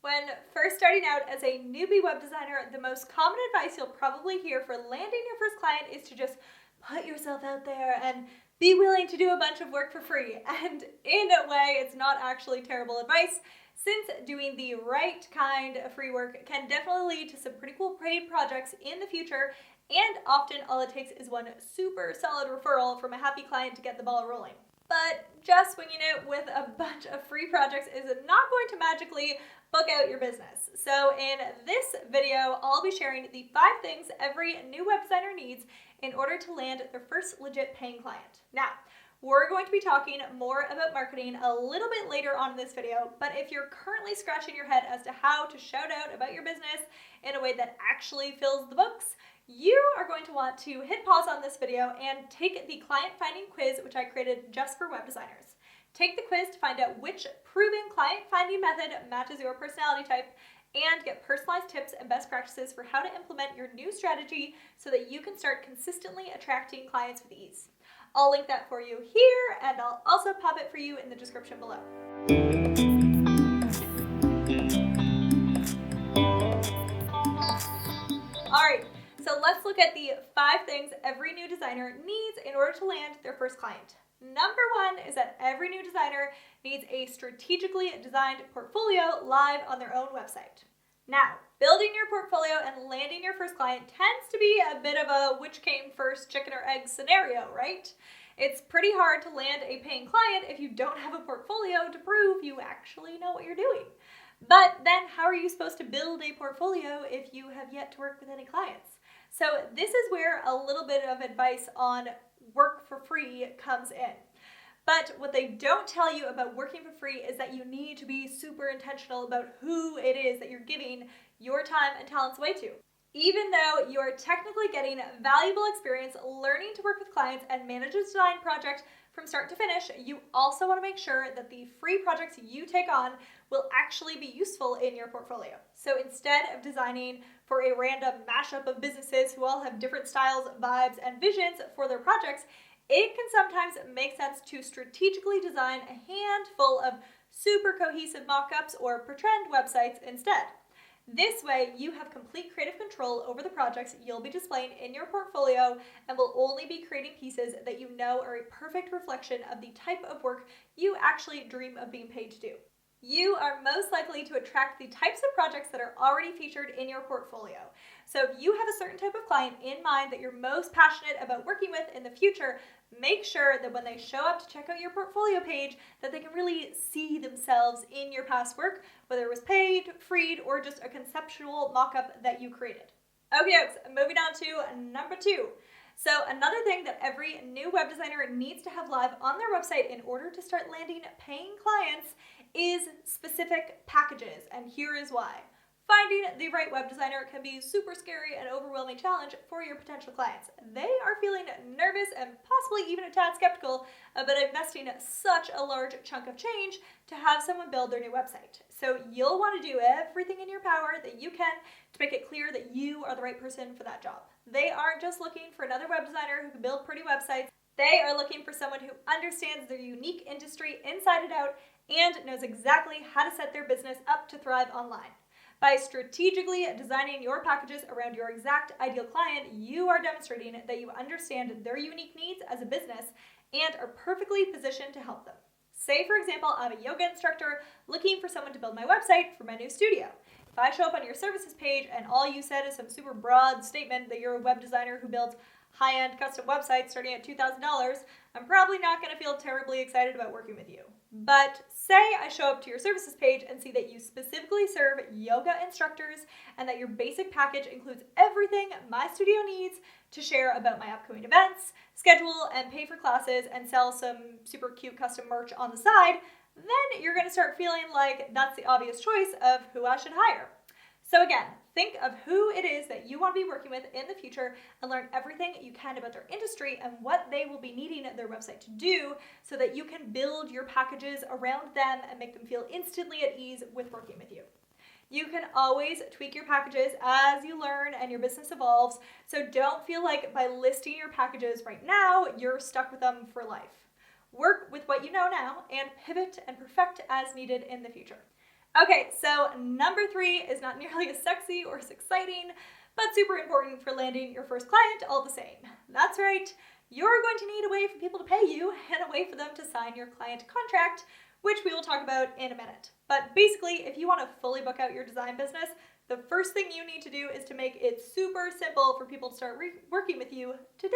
When first starting out as a newbie web designer, the most common advice you'll probably hear for landing your first client is to just put yourself out there and be willing to do a bunch of work for free. And in a way, it's not actually terrible advice, since doing the right kind of free work can definitely lead to some pretty cool paid projects in the future, and often all it takes is one super solid referral from a happy client to get the ball rolling. But just winging it with a bunch of free projects is not going to magically book out your business. So in this video, I'll be sharing the 5 things every new web designer needs in order to land their first legit paying client. Now, we're going to be talking more about marketing a little bit later on in this video, but if you're currently scratching your head as to how to shout out about your business in a way that actually fills the books, you are going to want to hit pause on this video and take the client finding quiz, which I created just for web designers. Take the quiz to find out which proven client finding method matches your personality type, and get personalized tips and best practices for how to implement your new strategy so that you can start consistently attracting clients with ease. I'll link that for you here, and I'll also pop it for you in the description below. Alright, so let's look at the 5 things every new designer needs in order to land their first client. Number 1 is that every new designer needs a strategically designed portfolio live on their own website. Now, building your portfolio and landing your first client tends to be a bit of a which came first, chicken or egg scenario, right? It's pretty hard to land a paying client if you don't have a portfolio to prove you actually know what you're doing. But then how are you supposed to build a portfolio if you have yet to work with any clients? So this is where a little bit of advice on work for free comes in. But what they don't tell you about working for free is that you need to be super intentional about who it is that you're giving your time and talents away to. Even though you're technically getting valuable experience learning to work with clients and manage a design project from start to finish, you also want to make sure that the free projects you take on will actually be useful in your portfolio. So instead of designing for a random mashup of businesses who all have different styles, vibes, and visions for their projects, it can sometimes make sense to strategically design a handful of super cohesive mock-ups or pretend websites instead. This way, you have complete creative control over the projects you'll be displaying in your portfolio and will only be creating pieces that you know are a perfect reflection of the type of work you actually dream of being paid to do. You are most likely to attract the types of projects that are already featured in your portfolio. So if you have a certain type of client in mind that you're most passionate about working with in the future, make sure that when they show up to check out your portfolio page, that they can really see themselves in your past work, whether it was paid, freed, or just a conceptual mock-up that you created. Okay, folks, moving on to number 2. So another thing that every new web designer needs to have live on their website in order to start landing paying clients is specific packages, and here is why. Finding the right web designer can be a super scary and overwhelming challenge for your potential clients. They are feeling nervous and possibly even a tad skeptical about investing such a large chunk of change to have someone build their new website. So you'll want to do everything in your power that you can to make it clear that you are the right person for that job. They aren't just looking for another web designer who can build pretty websites. They are looking for someone who understands their unique industry inside and out and knows exactly how to set their business up to thrive online. By strategically designing your packages around your exact ideal client, you are demonstrating that you understand their unique needs as a business and are perfectly positioned to help them. Say, for example, I'm a yoga instructor looking for someone to build my website for my new studio. If I show up on your services page and all you said is some super broad statement that you're a web designer who builds high-end custom websites starting at $2,000, I'm probably not going to feel terribly excited about working with you. But say I show up to your services page and see that you specifically serve yoga instructors and that your basic package includes everything my studio needs to share about my upcoming events, schedule and pay for classes, and sell some super cute custom merch on the side, then you're going to start feeling like that's the obvious choice of who I should hire. So again, think of who it is that you want to be working with in the future and learn everything you can about their industry and what they will be needing their website to do so that you can build your packages around them and make them feel instantly at ease with working with you. You can always tweak your packages as you learn and your business evolves, so don't feel like by listing your packages right now, you're stuck with them for life. Work with what you know now and pivot and perfect as needed in the future. Okay, so number 3 is not nearly as sexy or as exciting, but super important for landing your first client all the same. That's right, you're going to need a way for people to pay you and a way for them to sign your client contract, which we will talk about in a minute. But basically, if you want to fully book out your design business, the first thing you need to do is to make it super simple for people to start working with you today.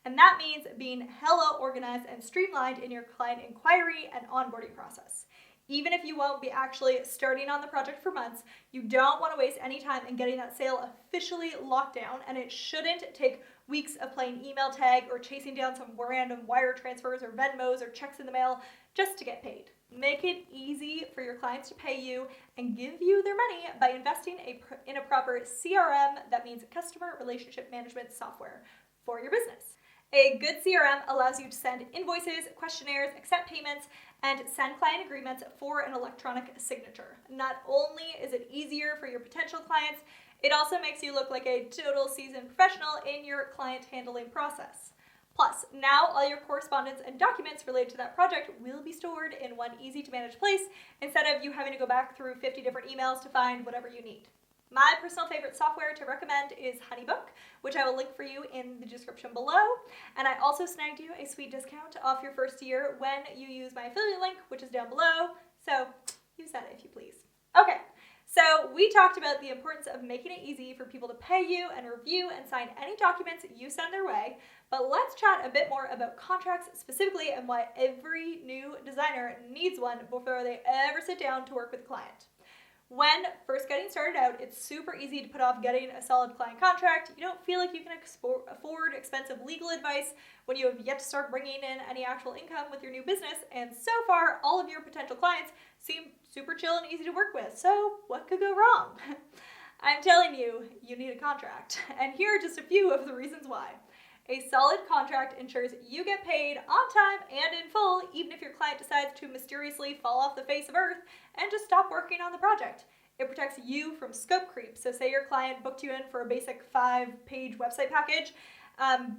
And that means being hella organized and streamlined in your client inquiry and onboarding process. Even if you won't be actually starting on the project for months, you don't want to waste any time in getting that sale officially locked down, and it shouldn't take weeks of playing email tag or chasing down some random wire transfers or Venmos or checks in the mail just to get paid. Make it easy for your clients to pay you and give you their money by investing in a proper CRM, that means customer relationship management software, for your business. A good CRM allows you to send invoices, questionnaires, accept payments, and send client agreements for an electronic signature. Not only is it easier for your potential clients, it also makes you look like a total seasoned professional in your client handling process. Plus, now all your correspondence and documents related to that project will be stored in one easy to manage place instead of you having to go back through 50 different emails to find whatever you need. My personal favorite software to recommend is HoneyBook, which I will link for you in the description below. And I also snagged you a sweet discount off your first year when you use my affiliate link, which is down below. So use that if you please. Okay, so we talked about the importance of making it easy for people to pay you and review and sign any documents you send their way. But let's chat a bit more about contracts specifically and why every new designer needs one before they ever sit down to work with a client. When first getting started out, it's super easy to put off getting a solid client contract. You don't feel like you can afford expensive legal advice when you have yet to start bringing in any actual income with your new business, and so far, all of your potential clients seem super chill and easy to work with, so what could go wrong? I'm telling you, you need a contract, and here are just a few of the reasons why. A solid contract ensures you get paid on time and in full, even if your client decides to mysteriously fall off the face of Earth and just stop working on the project. It protects you from scope creep. So say your client booked you in for a basic 5-page website package,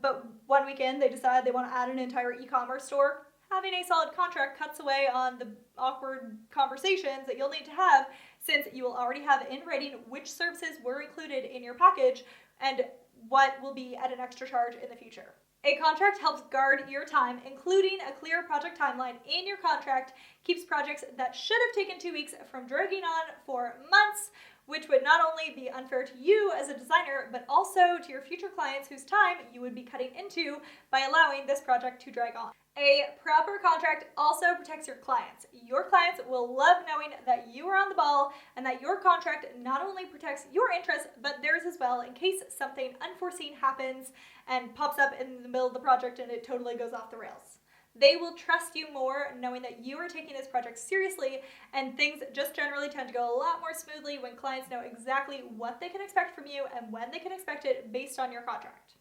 but one weekend they decide they want to add an entire e-commerce store. Having a solid contract cuts away on the awkward conversations that you'll need to have, since you will already have in writing which services were included in your package and what will be at an extra charge in the future. A contract helps guard your time, including a clear project timeline in your contract, keeps projects that should have taken 2 weeks from dragging on for months, which would not only be unfair to you as a designer, but also to your future clients whose time you would be cutting into by allowing this project to drag on. A proper contract also protects your clients. Your clients will love knowing that you are on the ball and that your contract not only protects your interests, but theirs as well in case something unforeseen happens and pops up in the middle of the project and it totally goes off the rails. They will trust you more knowing that you are taking this project seriously, and things just generally tend to go a lot more smoothly when clients know exactly what they can expect from you and when they can expect it based on your contract.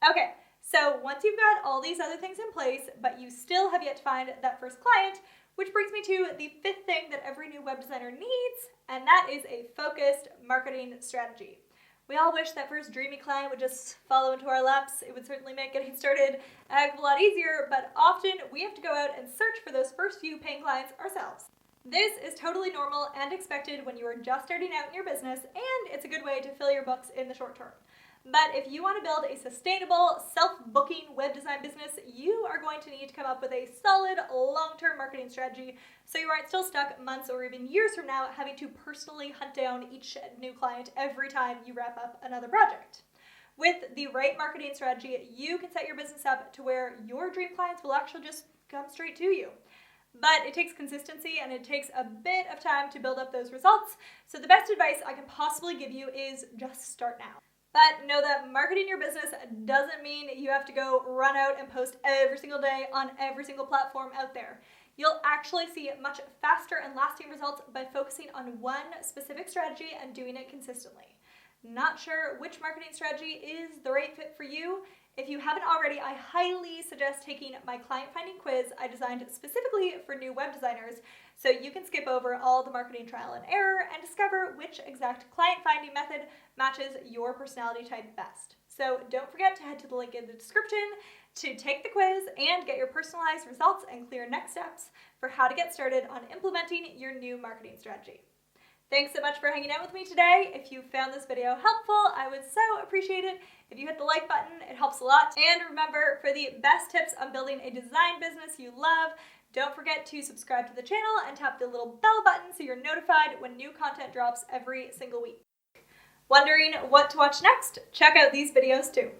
Okay. So once you've got all these other things in place, but you still have yet to find that first client, which brings me to the 5th thing that every new web designer needs, and that is a focused marketing strategy. We all wish that first dreamy client would just follow into our laps. It would certainly make getting started a heck of a lot easier, but often we have to go out and search for those first few paying clients ourselves. This is totally normal and expected when you are just starting out in your business, and it's a good way to fill your books in the short term. But if you want to build a sustainable, self-booking web design business, you are going to need to come up with a solid, long-term marketing strategy so you aren't still stuck months or even years from now having to personally hunt down each new client every time you wrap up another project. With the right marketing strategy, you can set your business up to where your dream clients will actually just come straight to you. But it takes consistency and it takes a bit of time to build up those results, so the best advice I can possibly give you is just start now. But know that marketing your business doesn't mean you have to go run out and post every single day on every single platform out there. You'll actually see much faster and lasting results by focusing on one specific strategy and doing it consistently. Not sure which marketing strategy is the right fit for you? If you haven't already, I highly suggest taking my client finding quiz I designed specifically for new web designers, so you can skip over all the marketing trial and error and discover which exact client finding method matches your personality type best. So don't forget to head to the link in the description to take the quiz and get your personalized results and clear next steps for how to get started on implementing your new marketing strategy. Thanks so much for hanging out with me today. If you found this video helpful, I would so appreciate it if you hit the like button. It helps a lot. And remember, for the best tips on building a design business you love, don't forget to subscribe to the channel and tap the little bell button so you're notified when new content drops every single week. Wondering what to watch next? Check out these videos too.